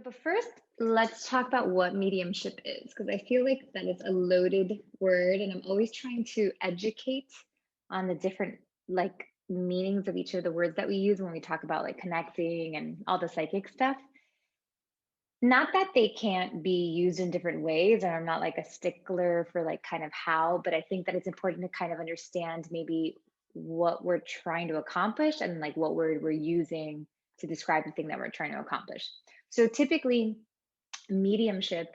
But first, let's talk about what mediumship is, because I feel like that is a loaded word, and I'm always trying to educate on the different meanings of each of the words that we use when we talk about like connecting and all the psychic stuff. Not that they can't be used in different ways, and I'm not like a stickler for like kind of how, but I think that it's important to kind of understand maybe what we're trying to accomplish and like what word we're using to describe the thing that we're trying to accomplish. So typically, mediumship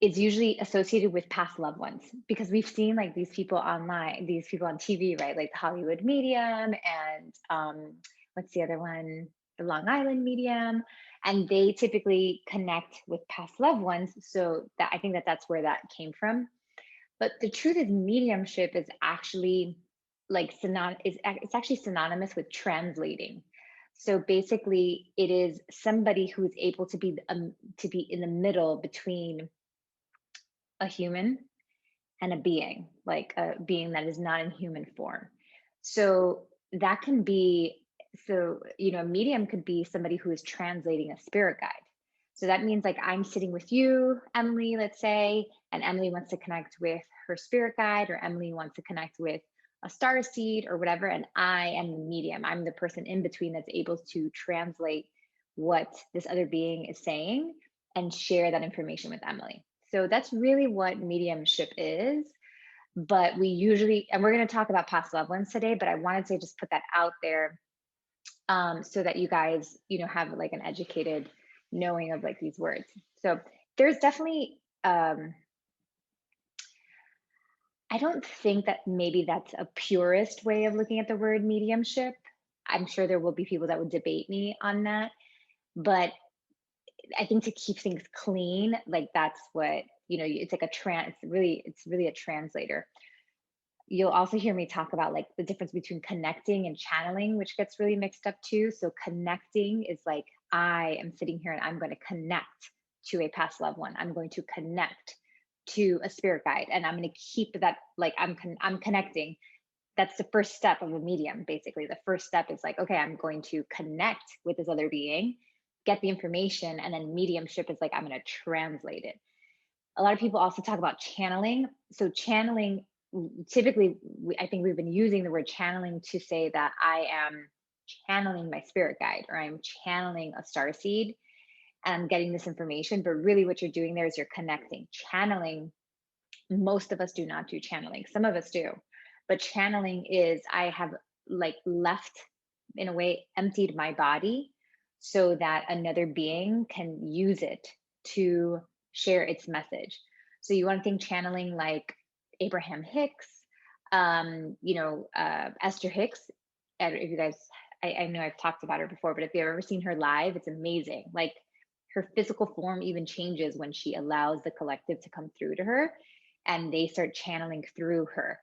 is usually associated with past loved ones because we've seen like these people online, these people on TV, right? Like the Hollywood medium and what's the other one? The Long Island medium. And they typically connect with past loved ones. So that I think that that's where that came from. But the truth is, mediumship is actually it's actually synonymous with translating. So basically, it is somebody who's able to be in the middle between a human and a being, like a being that is not in human form. So that can be, a medium could be somebody who is translating a spirit guide. So that means like I'm sitting with you, Emily, let's say, and Emily wants to connect with her spirit guide, or Emily wants to connect with a star seed or whatever. And I am the medium. I'm the person in between that's able to translate what this other being is saying and share that information with Emily. So that's really what mediumship is. But we usually, and we're going to talk about past loved ones today, but I wanted to just put that out there so that you guys, have like an educated knowing of like these words. So there's definitely, I don't think that maybe that's a purist way of looking at the word mediumship. I'm sure there will be people that would debate me on that. But I think to keep things clean, like that's what, it's like it's really a translator. You'll also hear me talk about like the difference between connecting and channeling, which gets really mixed up too. So connecting is like I am sitting here and I'm going to connect to a past loved one. I'm going to connect to a spirit guide, and I'm going to keep that like I'm connecting. That's the first step of a medium. Basically, the first step is like, okay, I'm going to connect with this other being, get the information, and then mediumship is like I'm going to translate it. A lot of people also talk about channeling. So channeling, typically, I think we've been using the word channeling to say that I am channeling my spirit guide, or I'm channeling a star seed and I'm getting this information. But really what you're doing there is you're connecting. Channeling, most of us do not do channeling. Some of us do. But channeling is I have like left, in a way, emptied my body so that another being can use it to share its message. So you want to think channeling like Abraham Hicks, Esther Hicks. If you guys, I know I've talked about her before, but if you've ever seen her live, it's amazing. Like her physical form even changes when she allows the collective to come through to her and they start channeling through her.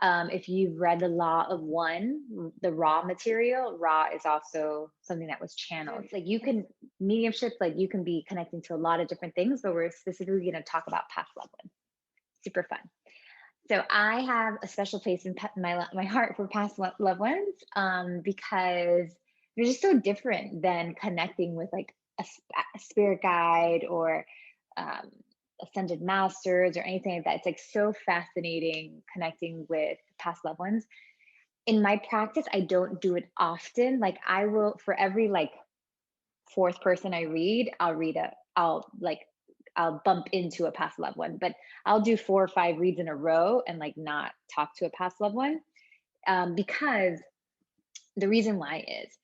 If you've read The Law of One, the raw material, raw is also something that was channeled. Like you can, mediumship, like you can be connecting to a lot of different things, but we're specifically going to talk about past loved ones. Super fun. So I have a special place in my heart for past loved ones because they're just so different than connecting with like a spirit guide or ascended masters or anything like that. It's like so fascinating connecting with past loved ones. In my practice, I don't do it often. Like I will, for every like fourth person I read, I'll bump into a past loved one, but I'll do 4 or 5 reads in a row and like not talk to a past loved one because the reason why is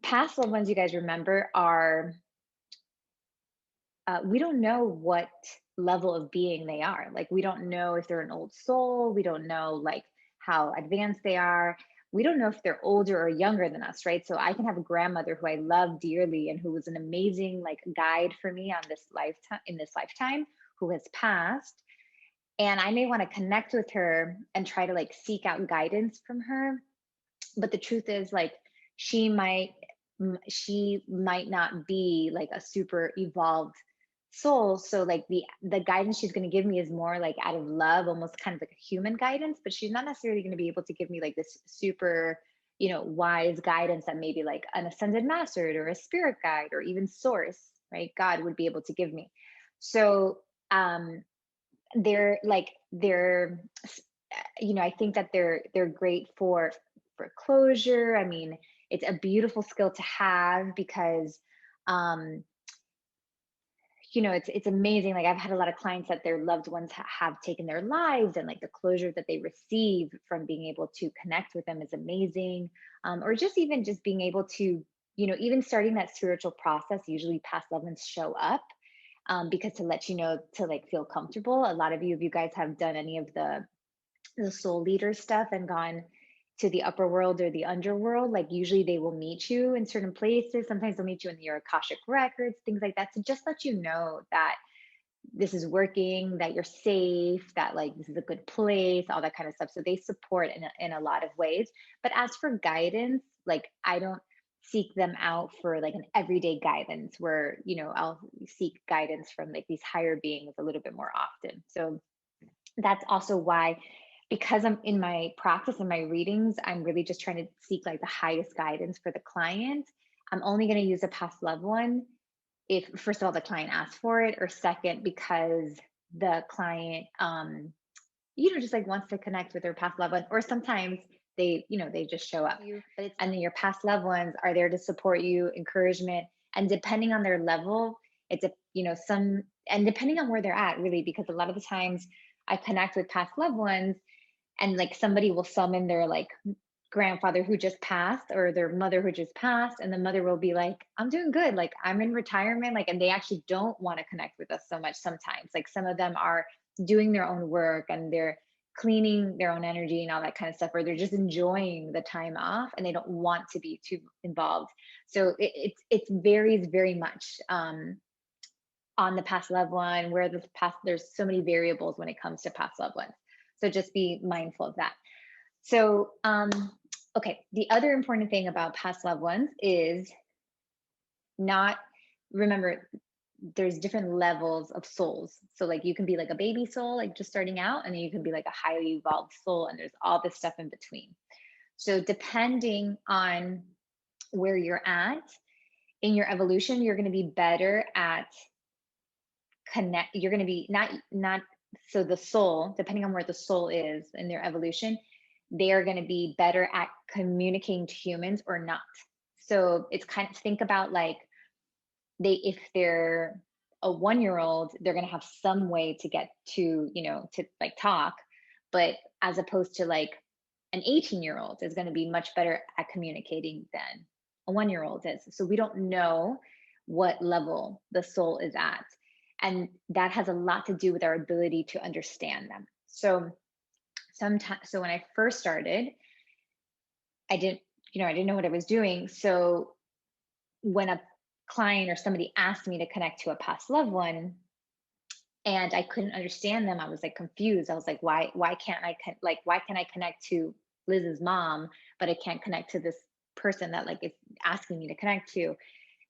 past loved ones, you guys remember, are we don't know what level of being they are. Like we don't know if they're an old soul. We don't know like how advanced they are. We don't know if they're older or younger than us, right? So I can have a grandmother who I love dearly and who was an amazing like guide for me on this lifetime, who has passed. And I may want to connect with her and try to like seek out guidance from her. But the truth is like she might not be like a super evolved soul. So like the guidance she's going to give me is more like out of love, almost kind of like a human guidance, but she's not necessarily going to be able to give me like this super, wise guidance that maybe like an ascended master or a spirit guide or even source right? God would be able to give me. So um, they're I think that they're great for closure. I mean, it's a beautiful skill to have because um it's amazing. Like I've had a lot of clients that their loved ones have taken their lives, and like the closure that they receive from being able to connect with them is amazing. Or just being able to, even starting that spiritual process, usually past loved ones show up, because to let you know to like feel comfortable. A lot of you, if you guys have done any of the soul leader stuff and gone to the upper world or the underworld, like usually they will meet you in certain places. Sometimes they'll meet you in your Akashic records, things like that, to just let you know that this is working, that you're safe, that like this is a good place, all that kind of stuff. So they support in a lot of ways. But as for guidance, like I don't seek them out for like an everyday guidance where, I'll seek guidance from like these higher beings a little bit more often. So that's also why, because I'm in my practice and my readings, I'm really just trying to seek like the highest guidance for the client. I'm only going to use a past loved one if, first of all, the client asks for it, or second, because the client just like wants to connect with their past loved one, or sometimes they just show up. And then your past loved ones are there to support you, encouragement, and depending on their level, it's a some, and depending on where they're at, really, because a lot of the times I connect with past loved ones, and like somebody will summon their like grandfather who just passed, or their mother who just passed, and the mother will be like, I'm doing good, like I'm in retirement, like, and they actually don't want to connect with us so much. Sometimes like some of them are doing their own work and they're cleaning their own energy and all that kind of stuff, or they're just enjoying the time off and they don't want to be too involved. So it varies very much on the past loved one, where the past, there's so many variables when it comes to past loved ones. So just be mindful of that. So okay, the other important thing about past loved ones is not, remember, there's different levels of souls. So like you can be like a baby soul, like just starting out, and then you can be like a highly evolved soul, and there's all this stuff in between. So depending on where you're at in your evolution, you're going to be better at you're going to be not so the soul, depending on where the soul is in their evolution, they are going to be better at communicating to humans or not. So it's kind of, think about like, if they're a 1-year old, they're going to have some way to get to, to like talk, but as opposed to like an 18-year-old is going to be much better at communicating than a 1-year old is. So we don't know what level the soul is at, and that has a lot to do with our ability to understand them. So sometimes, so when I first started, I didn't know what I was doing. So when a client or somebody asked me to connect to a past loved one and I couldn't understand them, I was like confused. I was like, why can't why can I connect to Liz's mom, but I can't connect to this person that like is asking me to connect to?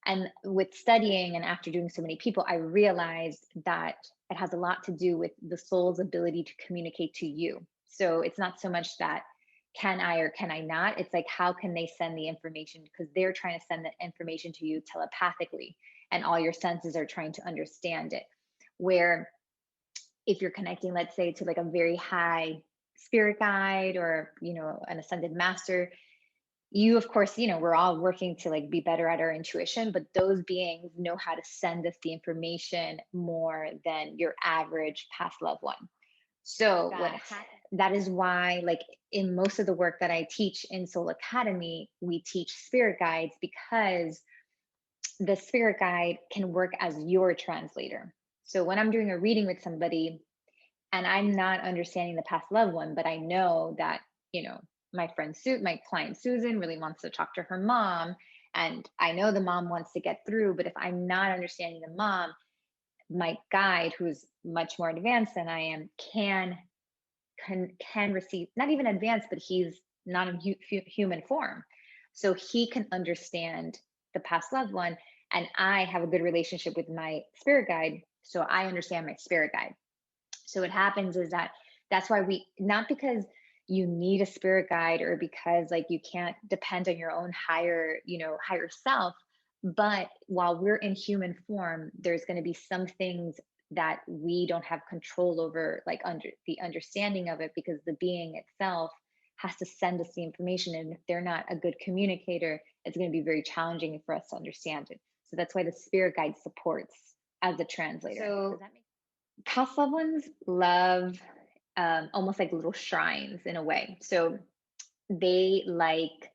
And with studying and after doing so many people, I realized that it has a lot to do with the soul's ability to communicate to you. So it's not so much that can I or can I not, it's like how can they send the information, because they're trying to send the information to you telepathically, and all your senses are trying to understand it. Where if you're connecting, let's say, to like a very high spirit guide, or an ascended master, you, of course, we're all working to like be better at our intuition, but those beings know how to send us the information more than your average past loved one. So that is why, like, in most of the work that I teach in Soul Academy, we teach spirit guides, because the spirit guide can work as your translator. So when I'm doing a reading with somebody and I'm not understanding the past loved one, but I know that, my my client Susan really wants to talk to her mom, and I know the mom wants to get through, but if I'm not understanding the mom, my guide, who's much more advanced than I am, can receive, not even advanced, but he's not in human form, so he can understand the past loved one, and I have a good relationship with my spirit guide, so I understand my spirit guide. So what happens is that that's why not because you need a spirit guide, or because like you can't depend on your own higher self, But while we're in human form, there's going to be some things that we don't have control over, like under the understanding of it, because the being itself has to send us the information. And if they're not a good communicator, it's going to be very challenging for us to understand it. So that's why the spirit guide supports as a translator. So past loved ones love almost like little shrines in a way. So they like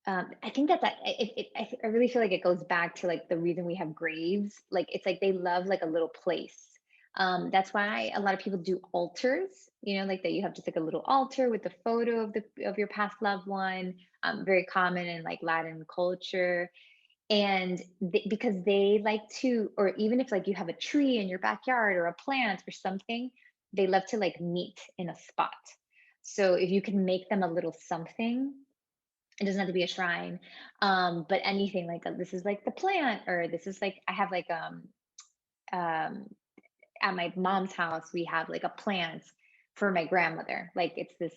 I think that I really feel like it goes back to like the reason we have graves. Like it's like they love like a little place. That's why a lot of people do altars. You know, like that you have just like a little altar with the photo of the of your past loved one. Very common in like Latin culture, and because they like to, or even if like you have a tree in your backyard or a plant or something, they love to like meet in a spot. So if you can make them a little something, it doesn't have to be a shrine, but anything like this is like the plant, or this is like I have like um at my mom's house we have like a plant for my grandmother. Like it's this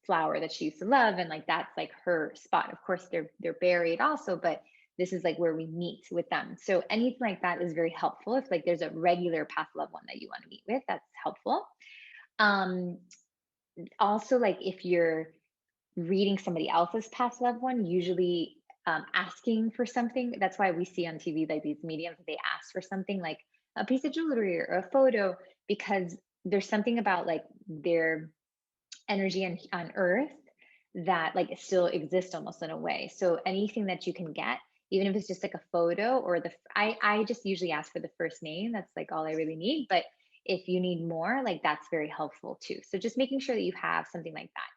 flower that she used to love, and like that's like her spot. Of course they're buried also, but this is like where we meet with them. So anything like that is very helpful. If like there's a regular past loved one that you want to meet with, that's helpful. um Also, like if you're reading somebody else's past loved one, usually asking for something. That's why we see on TV like these mediums, they ask for something like a piece of jewelry or a photo, because there's something about like their energy on earth that like it still exists almost in a way. So anything that you can get, even if it's just like a photo or I just usually ask for the first name. That's like all I really need. But if you need more, like that's very helpful too. So just making sure that you have something like that.